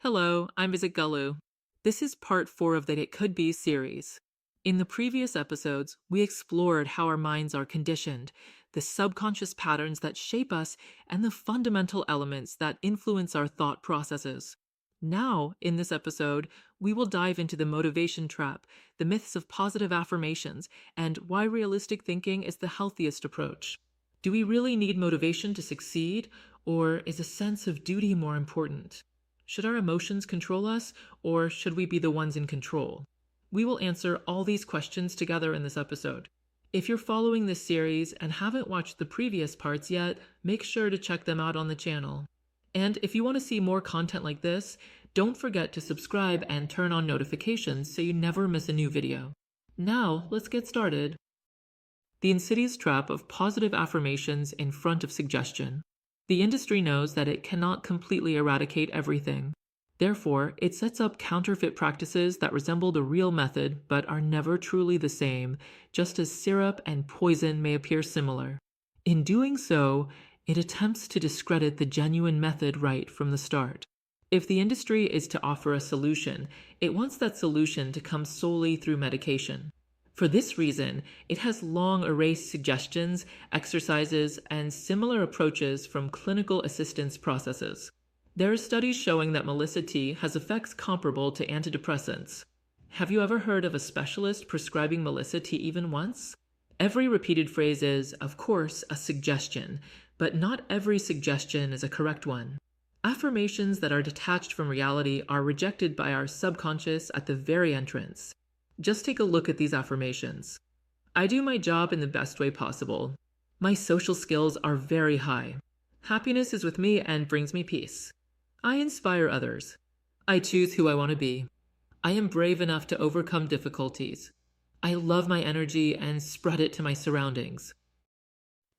Hello, I'm Visit Gulu. This is part 4 of the It Could Be series. In the previous episodes, we explored how our minds are conditioned, the subconscious patterns that shape us, and the fundamental elements that influence our thought processes. Now, in this episode, we will dive into the motivation trap, the myths of positive affirmations, and why realistic thinking is the healthiest approach. Do we really need motivation to succeed, or is a sense of duty more important? Should our emotions control us, or should we be the ones in control? We will answer all these questions together in this episode. If you're following this series and haven't watched the previous parts yet, make sure to check them out on the channel. And if you want to see more content like this, don't forget to subscribe and turn on notifications so you never miss a new video. Now, let's get started. The insidious trap of positive affirmations in front of suggestion. The industry knows that it cannot completely eradicate everything. Therefore, it sets up counterfeit practices that resemble the real method but are never truly the same, just as syrup and poison may appear similar. In doing so, it attempts to discredit the genuine method right from the start. If the industry is to offer a solution, it wants that solution to come solely through medication. For this reason, it has long erased suggestions, exercises, and similar approaches from clinical assistance processes. There are studies showing that Melissa tea has effects comparable to antidepressants. Have you ever heard of a specialist prescribing Melissa tea even once? Every repeated phrase is, of course, a suggestion, but not every suggestion is a correct one. Affirmations that are detached from reality are rejected by our subconscious at the very entrance. Just take a look at these affirmations. I do my job in the best way possible. My social skills are very high. Happiness is with me and brings me peace. I inspire others. I choose who I want to be. I am brave enough to overcome difficulties. I love my energy and spread it to my surroundings.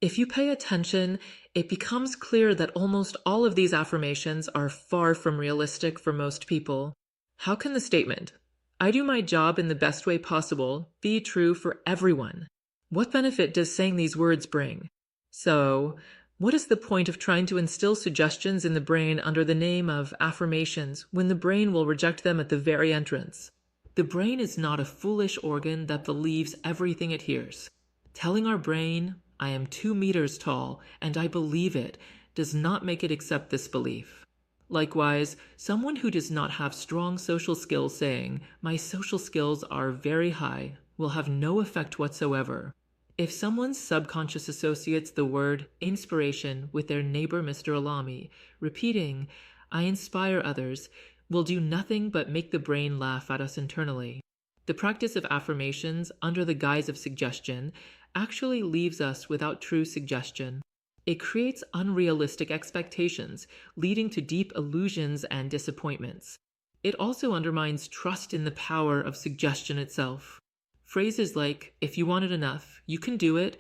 If you pay attention, it becomes clear that almost all of these affirmations are far from realistic for most people. How can the statement, I do my job in the best way possible, be true for everyone? What benefit does saying these words bring? So, what is the point of trying to instill suggestions in the brain under the name of affirmations when the brain will reject them at the very entrance? The brain is not a foolish organ that believes everything it hears. Telling our brain, I am 2 meters tall and I believe it, does not make it accept this belief. Likewise, someone who does not have strong social skills saying, my social skills are very high, will have no effect whatsoever. If someone's subconscious associates the word inspiration with their neighbor Mr. Alami, repeating, I inspire others, will do nothing but make the brain laugh at us internally. The practice of affirmations under the guise of suggestion actually leaves us without true suggestion. It creates unrealistic expectations, leading to deep illusions and disappointments. It also undermines trust in the power of suggestion itself. Phrases like, if you want it enough, you can do it,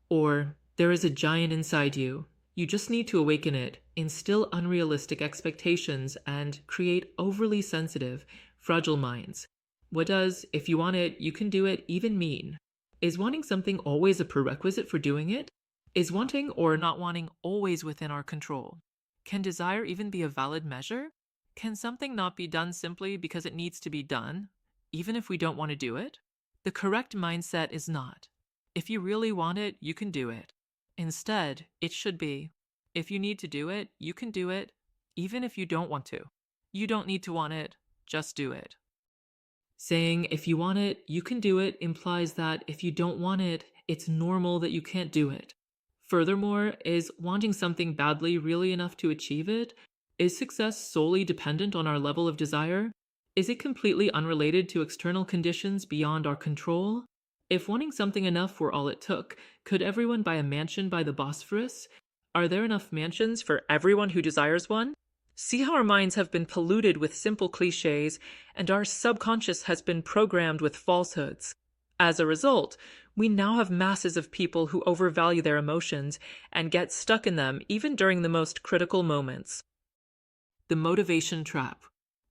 or there is a giant inside you, you just need to awaken it, instill unrealistic expectations and create overly sensitive, fragile minds. What does, if you want it, you can do it, even mean? Is wanting something always a prerequisite for doing it? Is wanting or not wanting always within our control? Can desire even be a valid measure? Can something not be done simply because it needs to be done, even if we don't want to do it? The correct mindset is not, if you really want it, you can do it. Instead, it should be, if you need to do it, you can do it, even if you don't want to. You don't need to want it, just do it. Saying, if you want it, you can do it implies that if you don't want it, it's normal that you can't do it. Furthermore, is wanting something badly really enough to achieve it? Is success solely dependent on our level of desire? Is it completely unrelated to external conditions beyond our control? If wanting something enough were all it took, could everyone buy a mansion by the Bosphorus? Are there enough mansions for everyone who desires one? See how our minds have been polluted with simple cliches, and our subconscious has been programmed with falsehoods. As a result, we now have masses of people who overvalue their emotions and get stuck in them even during the most critical moments. The motivation trap.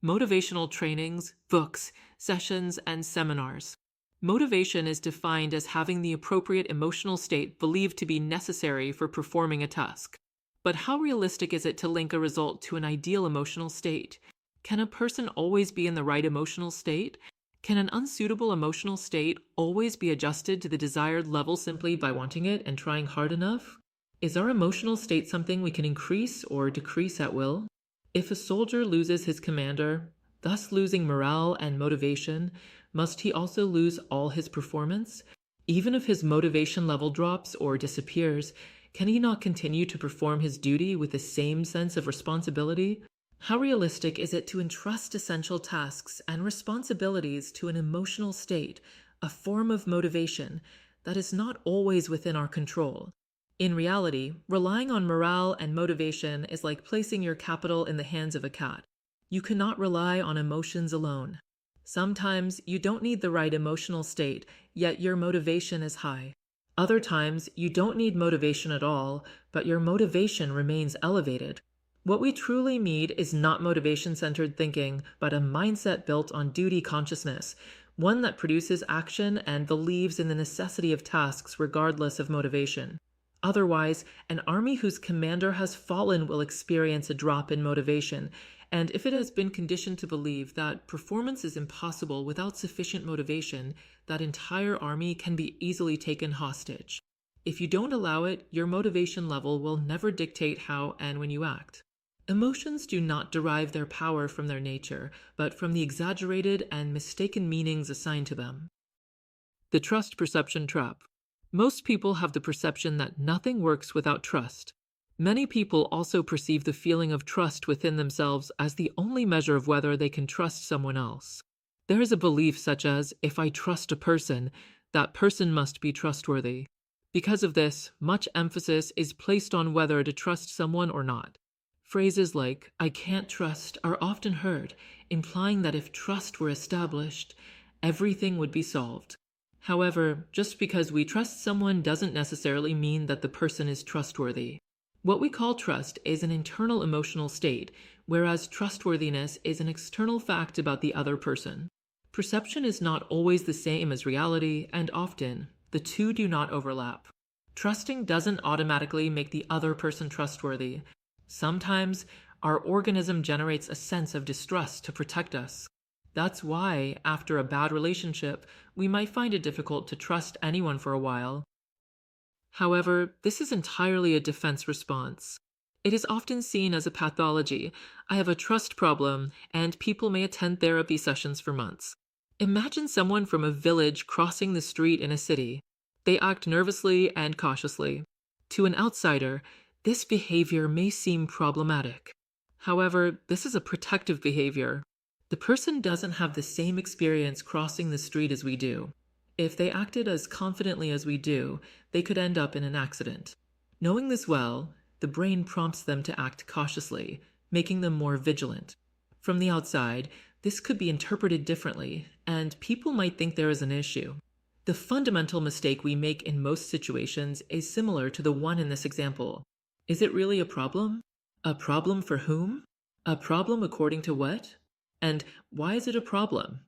Motivational trainings, books, sessions, and seminars. Motivation is defined as having the appropriate emotional state believed to be necessary for performing a task. But how realistic is it to link a result to an ideal emotional state? Can a person always be in the right emotional state? Can an unsuitable emotional state always be adjusted to the desired level simply by wanting it and trying hard enough? Is our emotional state something we can increase or decrease at will? If a soldier loses his commander, thus losing morale and motivation, must he also lose all his performance? Even if his motivation level drops or disappears, can he not continue to perform his duty with the same sense of responsibility? How realistic is it to entrust essential tasks and responsibilities to an emotional state, a form of motivation, that is not always within our control? In reality, relying on morale and motivation is like placing your capital in the hands of a cat. You cannot rely on emotions alone. Sometimes you don't need the right emotional state, yet your motivation is high. Other times you don't need motivation at all, but your motivation remains elevated. What we truly need is not motivation-centered thinking, but a mindset built on duty consciousness, one that produces action and believes in the necessity of tasks regardless of motivation. Otherwise, an army whose commander has fallen will experience a drop in motivation, and if it has been conditioned to believe that performance is impossible without sufficient motivation, that entire army can be easily taken hostage. If you don't allow it, your motivation level will never dictate how and when you act. Emotions do not derive their power from their nature, but from the exaggerated and mistaken meanings assigned to them. The trust perception trap. Most people have the perception that nothing works without trust. Many people also perceive the feeling of trust within themselves as the only measure of whether they can trust someone else. There is a belief such as, if I trust a person, that person must be trustworthy. Because of this, much emphasis is placed on whether to trust someone or not. Phrases like, I can't trust, are often heard, implying that if trust were established, everything would be solved. However, just because we trust someone doesn't necessarily mean that the person is trustworthy. What we call trust is an internal emotional state, whereas trustworthiness is an external fact about the other person. Perception is not always the same as reality, and often, the two do not overlap. Trusting doesn't automatically make the other person trustworthy. Sometimes, our organism generates a sense of distrust to protect us. That's why, after a bad relationship, we might find it difficult to trust anyone for a while. However, this is entirely a defense response. It is often seen as a pathology. I have a trust problem, and people may attend therapy sessions for months. Imagine someone from a village crossing the street in a city. They act nervously and cautiously. To an outsider, this behavior may seem problematic. However, this is a protective behavior. The person doesn't have the same experience crossing the street as we do. If they acted as confidently as we do, they could end up in an accident. Knowing this well, the brain prompts them to act cautiously, making them more vigilant. From the outside, this could be interpreted differently, and people might think there is an issue. The fundamental mistake we make in most situations is similar to the one in this example. Is it really a problem? A problem for whom? A problem according to what? And why is it a problem?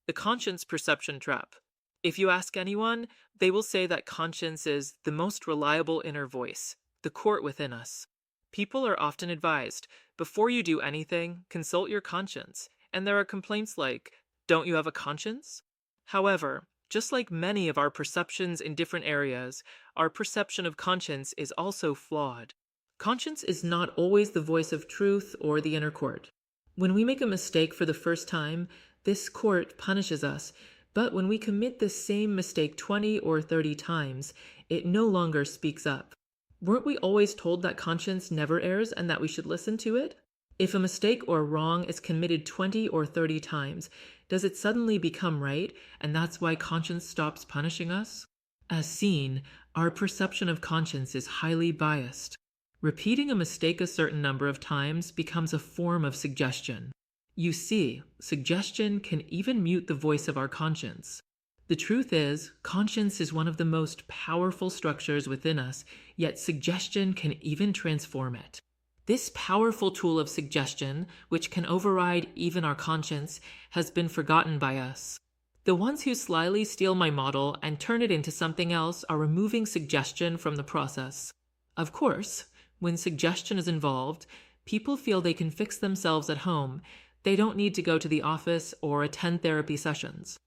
The conscience perception trap. If you ask anyone, they will say that conscience is the most reliable inner voice, the court within us. People are often advised, before you do anything, consult your conscience. And there are complaints like, don't you have a conscience? However, just like many of our perceptions in different areas, our perception of conscience is also flawed. Conscience is not always the voice of truth or the inner court. When we make a mistake for the first time, this court punishes us, but when we commit the same mistake 20 or 30 times, it no longer speaks up. Weren't we always told that conscience never errs and that we should listen to it? If a mistake or wrong is committed 20 or 30 times, does it suddenly become right, and that's why conscience stops punishing us? As seen, our perception of conscience is highly biased. Repeating a mistake a certain number of times becomes a form of suggestion. You see, suggestion can even mute the voice of our conscience. The truth is, conscience is one of the most powerful structures within us, yet suggestion can even transform it. This powerful tool of suggestion, which can override even our conscience, has been forgotten by us. The ones who slyly steal my model and turn it into something else are removing suggestion from the process. Of course, when suggestion is involved, People feel they can fix themselves at home. They don't need to go to the office or attend therapy sessions.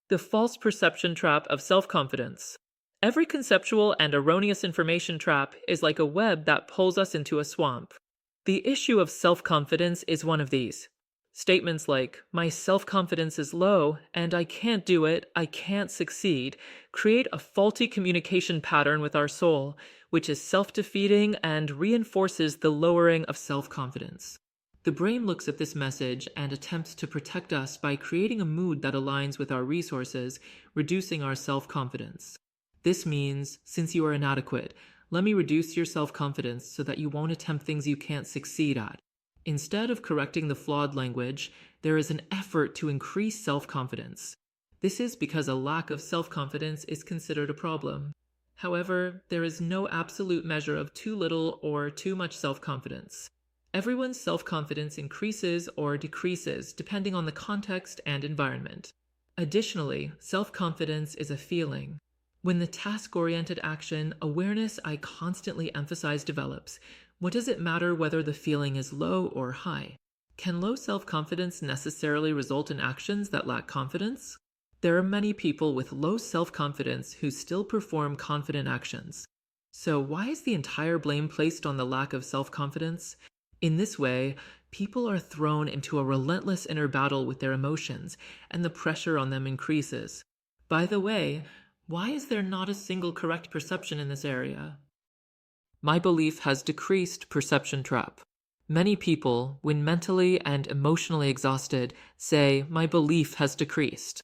The false perception trap of self-confidence. Every conceptual and erroneous information trap is like a web that pulls us into a swamp. The issue of self-confidence is one of these. Statements like, "My self-confidence is low, and I can't do it, I can't succeed," create a faulty communication pattern with our soul, which is self-defeating and reinforces the lowering of self-confidence. The brain looks at this message and attempts to protect us by creating a mood that aligns with our resources, reducing our self-confidence. This means, since you are inadequate, let me reduce your self-confidence so that you won't attempt things you can't succeed at. Instead of correcting the flawed language, there is an effort to increase self-confidence. This is because a lack of self-confidence is considered a problem. However, there is no absolute measure of too little or too much self-confidence. Everyone's self-confidence increases or decreases depending on the context and environment. Additionally, self-confidence is a feeling. When the task-oriented action awareness I constantly emphasize develops, what does it matter whether the feeling is low or high? Can low self-confidence necessarily result in actions that lack confidence? There are many people with low self-confidence who still perform confident actions. So why is the entire blame placed on the lack of self-confidence? In this way, people are thrown into a relentless inner battle with their emotions, and the pressure on them increases. By the way, why is there not a single correct perception in this area? My belief has decreased perception trap. Many people, when mentally and emotionally exhausted, say, "My belief has decreased."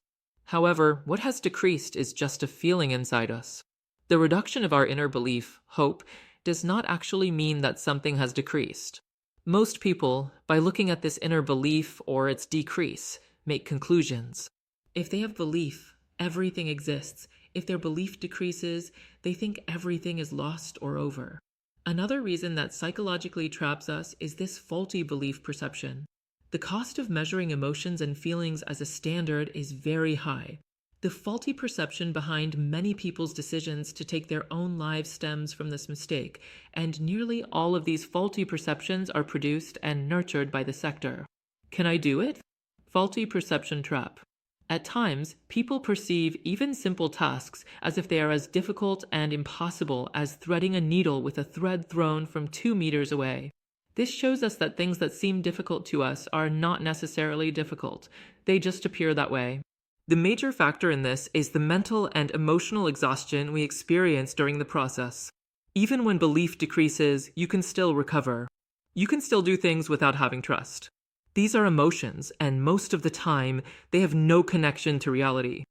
However, what has decreased is just a feeling inside us. The reduction of our inner belief, hope, does not actually mean that something has decreased. Most people, by looking at this inner belief or its decrease, make conclusions. If they have belief, everything exists. If their belief decreases, they think everything is lost or over. Another reason that psychologically traps us is this faulty belief perception. The cost of measuring emotions and feelings as a standard is very high. The faulty perception behind many people's decisions to take their own lives stems from this mistake, and nearly all of these faulty perceptions are produced and nurtured by the sector. Can I do it? Faulty perception trap. At times, people perceive even simple tasks as if they are as difficult and impossible as threading a needle with a thread thrown from 2 meters away. This shows us that things that seem difficult to us are not necessarily difficult. They just appear that way. The major factor in this is the mental and emotional exhaustion we experience during the process. Even when belief decreases, you can still recover. You can still do things without having trust. These are emotions, and most of the time, they have no connection to reality.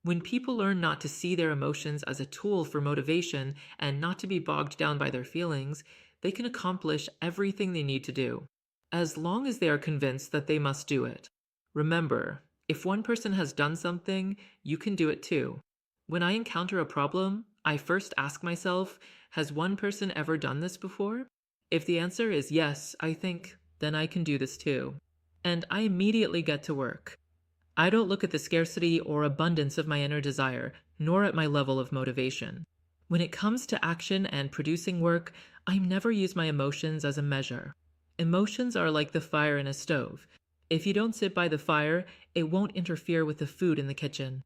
When people learn not to see their emotions as a tool for motivation and not to be bogged down by their feelings, they can accomplish everything they need to do, as long as they are convinced that they must do it. Remember, if one person has done something, you can do it too. When I encounter a problem, I first ask myself, has one person ever done this before? If the answer is yes, I think, then I can do this too. And I immediately get to work. I don't look at the scarcity or abundance of my inner desire, nor at my level of motivation. When it comes to action and producing work, I never use my emotions as a measure. Emotions are like the fire in a stove. If you don't sit by the fire, it won't interfere with the food in the kitchen.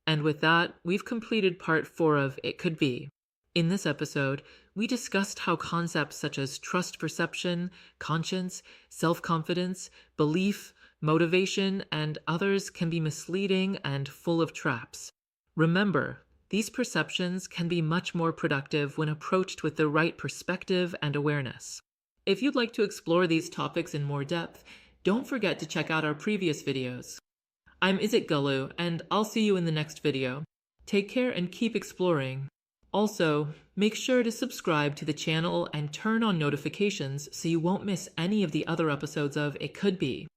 And with that, we've completed part 4 of It Could Be. In this episode, we discussed how concepts such as trust perception, conscience, self-confidence, belief, motivation, and others can be misleading and full of traps. Remember, these perceptions can be much more productive when approached with the right perspective and awareness. If you'd like to explore these topics in more depth, don't forget to check out our previous videos. I'm Izit Gulu, and I'll see you in the next video. Take care and keep exploring. Also, make sure to subscribe to the channel and turn on notifications so you won't miss any of the other episodes of It Could Be.